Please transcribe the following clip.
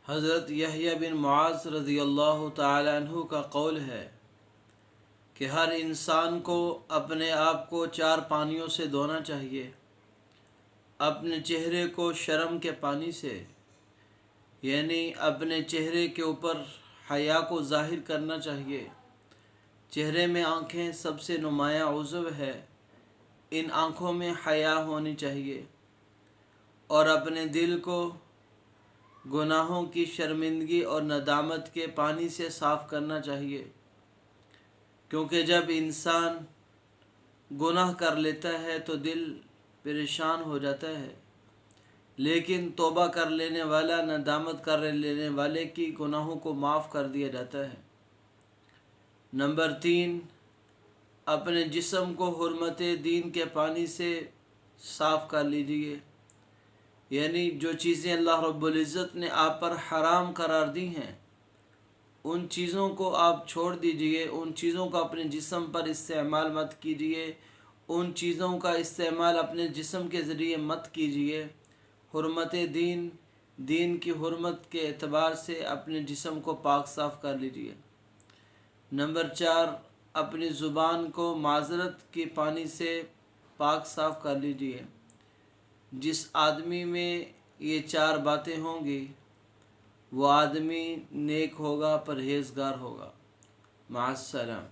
حضرت یحییٰ بن معاذ رضی اللہ تعالی عنہ کا قول ہے کہ ہر انسان کو اپنے آپ کو 4 پانیوں سے دھونا چاہیے۔ اپنے چہرے کو شرم کے پانی سے، یعنی اپنے چہرے کے اوپر حیا کو ظاہر کرنا چاہیے۔ چہرے میں آنکھیں سب سے نمایاں عضو ہے، ان آنکھوں میں حیا ہونی چاہیے۔ اور اپنے دل کو گناہوں کی شرمندگی اور ندامت کے پانی سے صاف کرنا چاہیے، کیونکہ جب انسان گناہ کر لیتا ہے تو دل پریشان ہو جاتا ہے، لیکن توبہ کر لینے والا، ندامت کر لینے والے کی گناہوں کو معاف کر دیا جاتا ہے۔ نمبر 3، اپنے جسم کو حرمت دین کے پانی سے صاف کر لیجیے، یعنی جو چیزیں اللہ رب العزت نے آپ پر حرام قرار دی ہیں ان چیزوں کو آپ چھوڑ دیجئے، ان چیزوں کا اپنے جسم پر استعمال مت کیجیے، ان چیزوں کا استعمال اپنے جسم کے ذریعے مت کیجیے۔ حرمت دین کی حرمت کے اعتبار سے اپنے جسم کو پاک صاف کر لیجیے۔ نمبر 4، اپنی زبان کو معذرت کے پانی سے پاک صاف کر لیجیے۔ جس آدمی میں یہ 4 باتیں ہوں گی وہ آدمی نیک ہوگا، پرہیزگار ہوگا۔ مع السلام۔